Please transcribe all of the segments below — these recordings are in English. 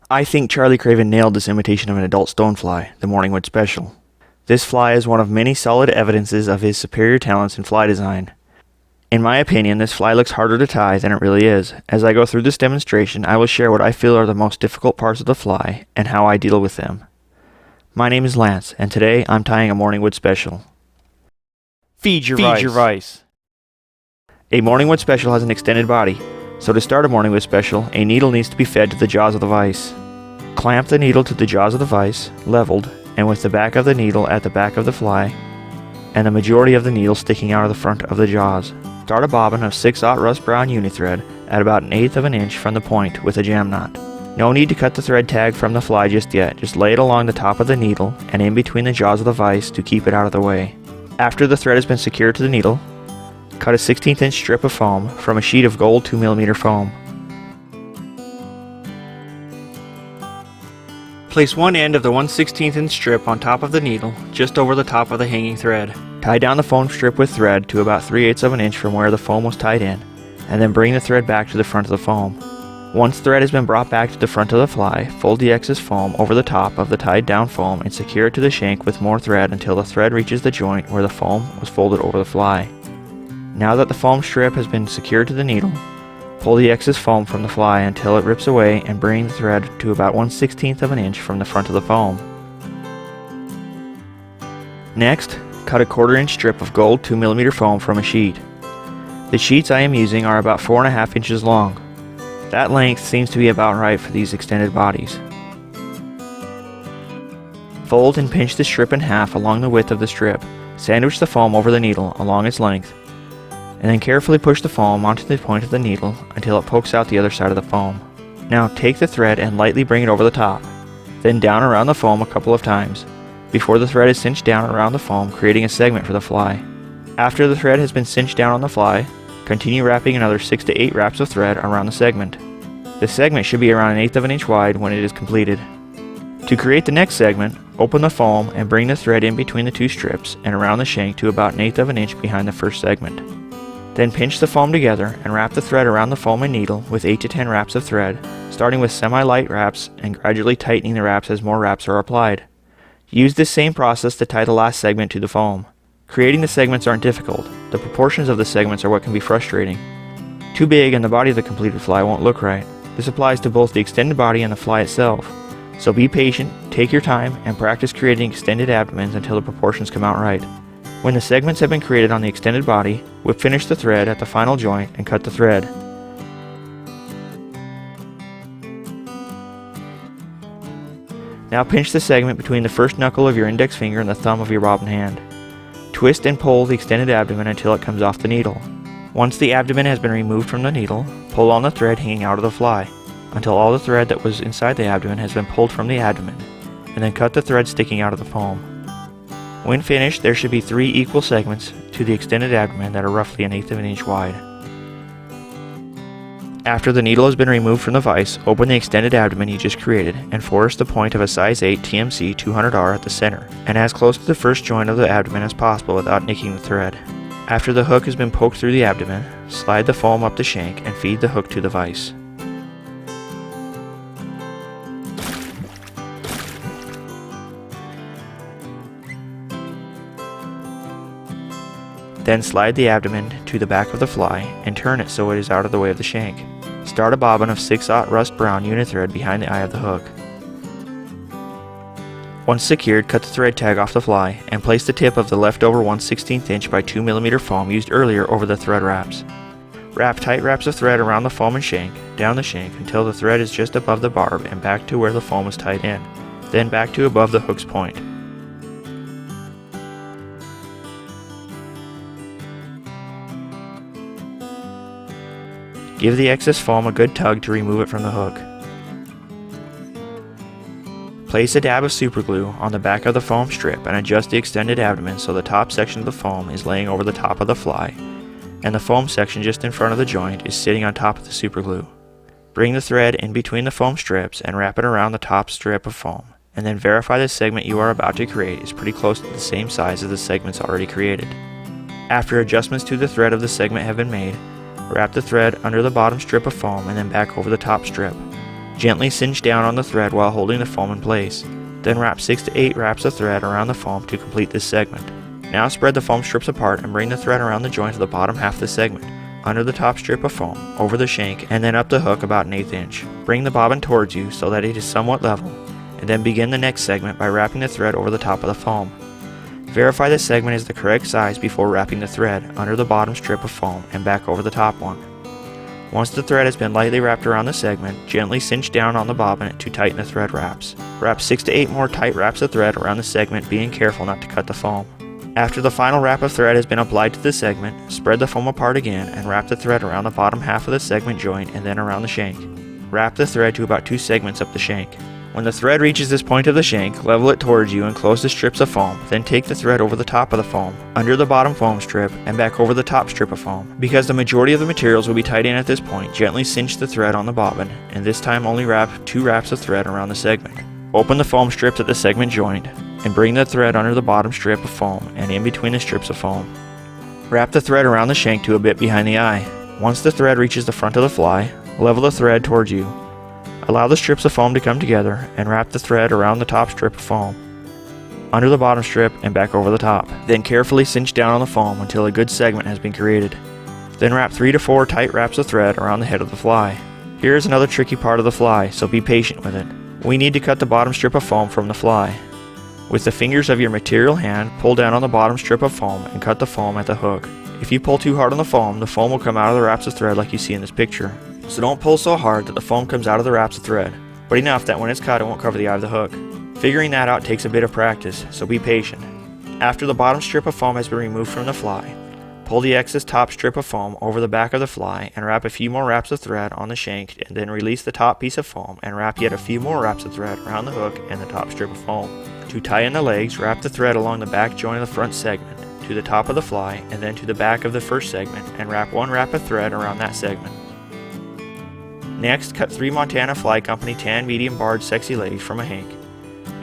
I think Charlie Craven nailed this imitation of an adult stonefly, the Morningwood Special. This fly is one of many solid evidences of his superior talents in fly design. In my opinion, this fly looks harder to tie than it really is. As I go through this demonstration, I will share what I feel are the most difficult parts of the fly and how I deal with them. My name is Lance, and today I'm tying a Morningwood Special. Feed your vice. A Morningwood Special has an extended body, so to start a Morningwood Special, a needle needs to be fed to the jaws of the vise. Clamp the needle to the jaws of the vise, leveled, and with the back of the needle at the back of the fly, and the majority of the needle sticking out of the front of the jaws. Start a bobbin of 6/0 rust brown uni thread at about 1/8 of an inch from the point with a jam knot. No need to cut the thread tag from the fly just yet, just lay it along the top of the needle and in between the jaws of the vise to keep it out of the way. After the thread has been secured to the needle, cut a 1/16 inch strip of foam from a sheet of gold 2mm foam. Place one end of the 1/16 inch strip on top of the needle, just over the top of the hanging thread. Tie down the foam strip with thread to about 3/8 of an inch from where the foam was tied in, and then bring the thread back to the front of the foam. Once thread has been brought back to the front of the fly, fold the excess foam over the top of the tied down foam and secure it to the shank with more thread until the thread reaches the joint where the foam was folded over the fly. Now that the foam strip has been secured to the needle, pull the excess foam from the fly until it rips away and bring the thread to about 1/16 of an inch from the front of the foam. Next, cut a 1/4 inch strip of gold 2mm foam from a sheet. The sheets I am using are about 4.5 inches long. That length seems to be about right for these extended bodies. Fold and pinch the strip in half along the width of the strip. Sandwich the foam over the needle along its length, and then carefully push the foam onto the point of the needle until it pokes out the other side of the foam. Now take the thread and lightly bring it over the top, then down around the foam a couple of times, before the thread is cinched down around the foam, creating a segment for the fly. After the thread has been cinched down on the fly, continue wrapping another 6 to 8 wraps of thread around the segment. The segment should be around 1/8 of an inch wide when it is completed. To create the next segment, open the foam and bring the thread in between the two strips and around the shank to about 1/8 of an inch behind the first segment. Then pinch the foam together and wrap the thread around the foam and needle with 8 to 10 wraps of thread, starting with semi-light wraps and gradually tightening the wraps as more wraps are applied. Use this same process to tie the last segment to the foam. Creating the segments aren't difficult. The proportions of the segments are what can be frustrating. Too big and the body of the completed fly won't look right. This applies to both the extended body and the fly itself. So be patient, take your time, and practice creating extended abdomens until the proportions come out right. When the segments have been created on the extended body, whip finish the thread at the final joint and cut the thread. Now pinch the segment between the first knuckle of your index finger and the thumb of your bobbin hand. Twist and pull the extended abdomen until it comes off the needle. Once the abdomen has been removed from the needle, pull on the thread hanging out of the fly, until all the thread that was inside the abdomen has been pulled from the abdomen, and then cut the thread sticking out of the foam. When finished, there should be 3 equal segments to the extended abdomen that are roughly 1/8 of an inch wide. After the needle has been removed from the vise, open the extended abdomen you just created and force the point of a size 8 TMC 200R at the center, and as close to the first joint of the abdomen as possible without nicking the thread. After the hook has been poked through the abdomen, slide the foam up the shank and feed the hook to the vise. Then slide the abdomen to the back of the fly and turn it so it is out of the way of the shank. Start a bobbin of 6/0 rust brown uni thread behind the eye of the hook. Once secured, cut the thread tag off the fly and place the tip of the leftover 1/16 inch by 2mm foam used earlier over the thread wraps. Wrap tight wraps of thread around the foam and shank, down the shank until the thread is just above the barb and back to where the foam was tied in, then back to above the hook's point. Give the excess foam a good tug to remove it from the hook. Place a dab of superglue on the back of the foam strip and adjust the extended abdomen so the top section of the foam is laying over the top of the fly, and the foam section just in front of the joint is sitting on top of the superglue. Bring the thread in between the foam strips and wrap it around the top strip of foam, and then verify the segment you are about to create is pretty close to the same size as the segments already created. After adjustments to the thread of the segment have been made, wrap the thread under the bottom strip of foam and then back over the top strip. Gently cinch down on the thread while holding the foam in place. Then wrap 6 to 8 wraps of thread around the foam to complete this segment. Now spread the foam strips apart and bring the thread around the joint of the bottom half of the segment, under the top strip of foam, over the shank, and then up the hook about 1/8 inch. Bring the bobbin towards you so that it is somewhat level, and then begin the next segment by wrapping the thread over the top of the foam. Verify the segment is the correct size before wrapping the thread under the bottom strip of foam and back over the top one. Once the thread has been lightly wrapped around the segment, gently cinch down on the bobbin to tighten the thread wraps. Wrap 6 to 8 more tight wraps of thread around the segment, being careful not to cut the foam. After the final wrap of thread has been applied to the segment, spread the foam apart again and wrap the thread around the bottom half of the segment joint and then around the shank. Wrap the thread to about 2 segments up the shank. When the thread reaches this point of the shank, level it towards you and close the strips of foam, then take the thread over the top of the foam, under the bottom foam strip, and back over the top strip of foam. Because the majority of the materials will be tied in at this point, gently cinch the thread on the bobbin, and this time only wrap 2 wraps of thread around the segment. Open the foam strips at the segment joint, and bring the thread under the bottom strip of foam and in between the strips of foam. Wrap the thread around the shank to a bit behind the eye. Once the thread reaches the front of the fly, level the thread towards you. Allow the strips of foam to come together and wrap the thread around the top strip of foam, under the bottom strip and back over the top. Then carefully cinch down on the foam until a good segment has been created. Then wrap 3 to 4 tight wraps of thread around the head of the fly. Here is another tricky part of the fly, so be patient with it. We need to cut the bottom strip of foam from the fly. With the fingers of your material hand, pull down on the bottom strip of foam and cut the foam at the hook. If you pull too hard on the foam will come out of the wraps of thread like you see in this picture. So don't pull so hard that the foam comes out of the wraps of thread, but enough that when it's cut it won't cover the eye of the hook. Figuring that out takes a bit of practice, so be patient. After the bottom strip of foam has been removed from the fly, pull the excess top strip of foam over the back of the fly and wrap a few more wraps of thread on the shank, and then release the top piece of foam and wrap yet a few more wraps of thread around the hook and the top strip of foam. To tie in the legs, wrap the thread along the back joint of the front segment, to the top of the fly, and then to the back of the first segment, and wrap 1 wrap of thread around that segment. Next, cut 3 Montana Fly Company tan medium barred sexy legs from a hank,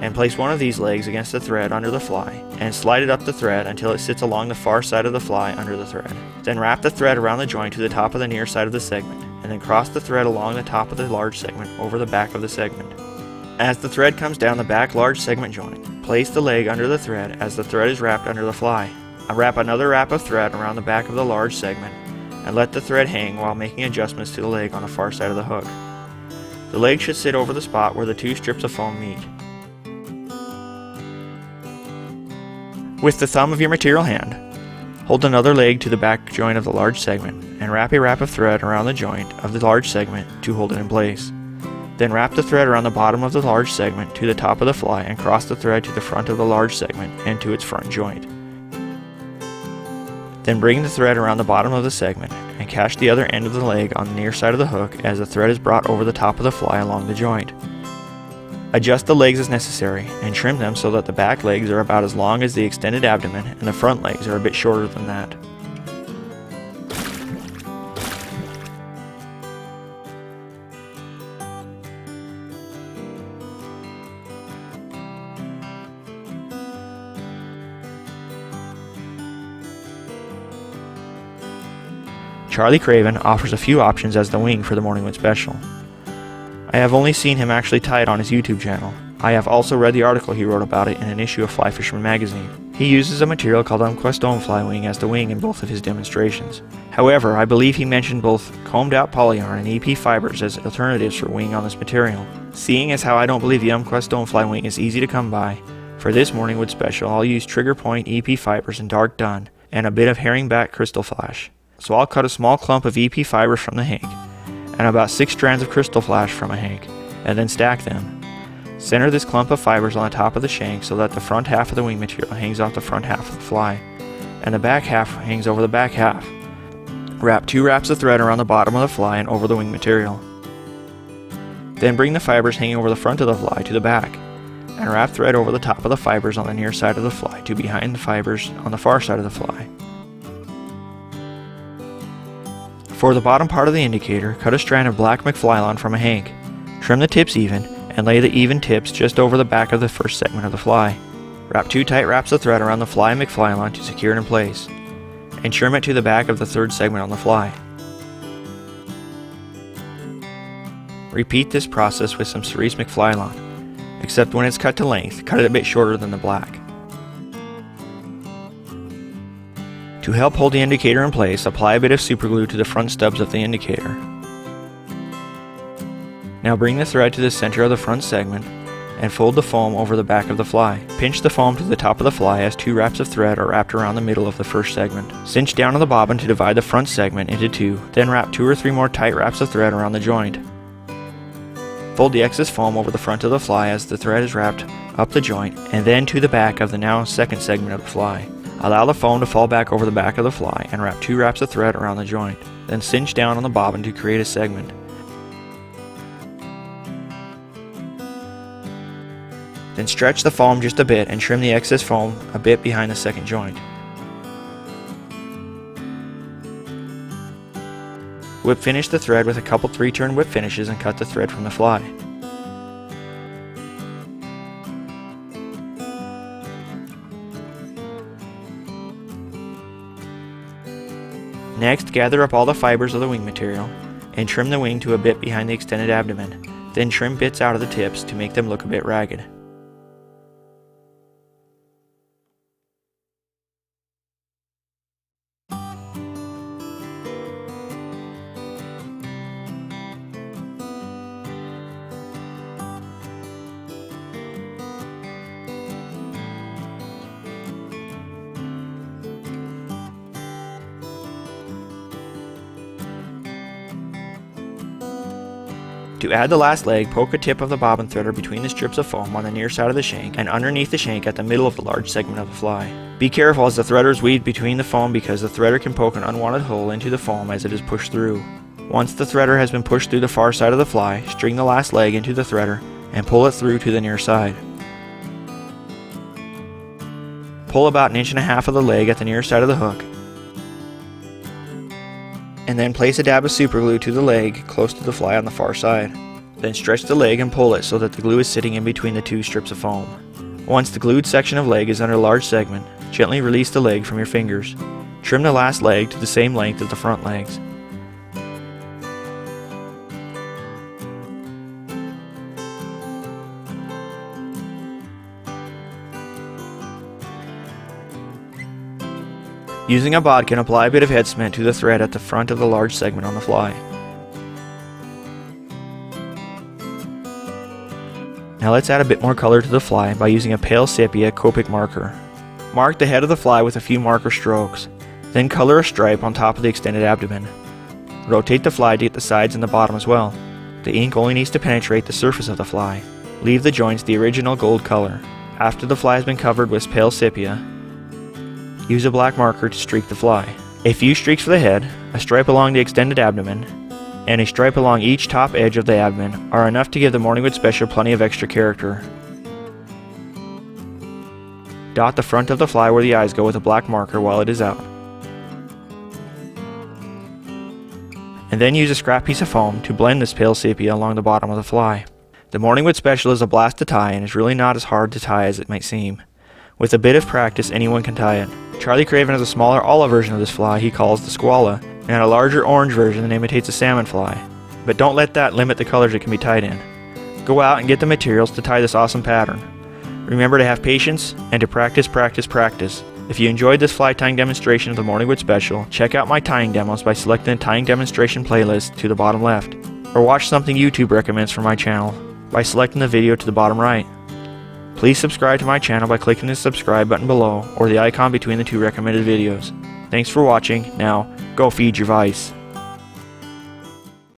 and place one of these legs against the thread under the fly, and slide it up the thread until it sits along the far side of the fly under the thread. Then wrap the thread around the joint to the top of the near side of the segment, and then cross the thread along the top of the large segment over the back of the segment. As the thread comes down the back large segment joint, place the leg under the thread as the thread is wrapped under the fly. Wrap another wrap of thread around the back of the large segment, and let the thread hang while making adjustments to the leg on the far side of the hook. The leg should sit over the spot where the 2 strips of foam meet. With the thumb of your material hand, hold another leg to the back joint of the large segment, and wrap a wrap of thread around the joint of the large segment to hold it in place. Then wrap the thread around the bottom of the large segment to the top of the fly and cross the thread to the front of the large segment and to its front joint. Then bring the thread around the bottom of the segment and catch the other end of the leg on the near side of the hook as the thread is brought over the top of the fly along the joint. Adjust the legs as necessary and trim them so that the back legs are about as long as the extended abdomen and the front legs are a bit shorter than that. Charlie Craven offers a few options as the wing for the Morningwood Special. I have only seen him actually tie it on his YouTube channel. I have also read the article he wrote about it in an issue of Fly Fisherman magazine. He uses a material called Stonefly wing as the wing in both of his demonstrations. However, I believe he mentioned both combed out polyarn and EP fibers as alternatives for wing on this material. Seeing as how I don't believe the Stonefly wing is easy to come by, for this Morningwood Special I'll use trigger point EP fibers in dark dun and a bit of herringback crystal flash. So I'll cut a small clump of EP fibers from the hank, and about 6 strands of crystal flash from a hank, and then stack them. Center this clump of fibers on the top of the shank so that the front half of the wing material hangs off the front half of the fly, and the back half hangs over the back half. Wrap 2 wraps of thread around the bottom of the fly and over the wing material. Then bring the fibers hanging over the front of the fly to the back, and wrap thread over the top of the fibers on the near side of the fly to behind the fibers on the far side of the fly. For the bottom part of the indicator, cut a strand of black McFlylon from a hank. Trim the tips even, and lay the even tips just over the back of the first segment of the fly. Wrap 2 tight wraps of thread around the fly McFlylon to secure it in place, and trim it to the back of the third segment on the fly. Repeat this process with some cerise McFlylon, except when it's cut to length, cut it a bit shorter than the black. To help hold the indicator in place, apply a bit of superglue to the front stubs of the indicator. Now bring the thread to the center of the front segment and fold the foam over the back of the fly. Pinch the foam to the top of the fly as 2 wraps of thread are wrapped around the middle of the first segment. Cinch down on the bobbin to divide the front segment into 2, then wrap 2 or 3 more tight wraps of thread around the joint. Fold the excess foam over the front of the fly as the thread is wrapped up the joint and then to the back of the now second segment of the fly. Allow the foam to fall back over the back of the fly and wrap 2 wraps of thread around the joint. Then cinch down on the bobbin to create a segment. Then stretch the foam just a bit and trim the excess foam a bit behind the second joint. Whip finish the thread with a couple 3-turn whip finishes and cut the thread from the fly. Next, gather up all the fibers of the wing material and trim the wing to a bit behind the extended abdomen. Then trim bits out of the tips to make them look a bit ragged. To add the last leg, poke a tip of the bobbin threader between the strips of foam on the near side of the shank and underneath the shank at the middle of the large segment of the fly. Be careful as the threader is weaved between the foam because the threader can poke an unwanted hole into the foam as it is pushed through. Once the threader has been pushed through the far side of the fly, string the last leg into the threader and pull it through to the near side. Pull about 1.5 inches of the leg at the near side of the hook, and then place a dab of superglue to the leg close to the fly on the far side. Then stretch the leg and pull it so that the glue is sitting in between the 2 strips of foam. Once the glued section of leg is under a large segment, gently release the leg from your fingers. Trim the last leg to the same length as the front legs. Using a bodkin, apply a bit of head cement to the thread at the front of the large segment on the fly. Now let's add a bit more color to the fly by using a pale sepia Copic marker. Mark the head of the fly with a few marker strokes. Then color a stripe on top of the extended abdomen. Rotate the fly to get the sides and the bottom as well. The ink only needs to penetrate the surface of the fly. Leave the joints the original gold color. After the fly has been covered with pale sepia, use a black marker to streak the fly. A few streaks for the head, a stripe along the extended abdomen, and a stripe along each top edge of the abdomen are enough to give the Morningwood Special plenty of extra character. Dot the front of the fly where the eyes go with a black marker while it is out. And then use a scrap piece of foam to blend this pale sepia along the bottom of the fly. The Morningwood Special is a blast to tie and is really not as hard to tie as it might seem. With a bit of practice, anyone can tie it. Charlie Craven has a smaller olive version of this fly he calls the skwala, and a larger orange version that imitates a salmon fly. But don't let that limit the colors it can be tied in. Go out and get the materials to tie this awesome pattern. Remember to have patience and to practice, practice, practice. If you enjoyed this fly tying demonstration of the Morningwood Special, check out my tying demos by selecting the tying demonstration playlist to the bottom left, or watch something YouTube recommends from my channel by selecting the video to the bottom right. Please subscribe to my channel by clicking the subscribe button below or the icon between the 2 recommended videos. Thanks for watching. Now, go feed your vice.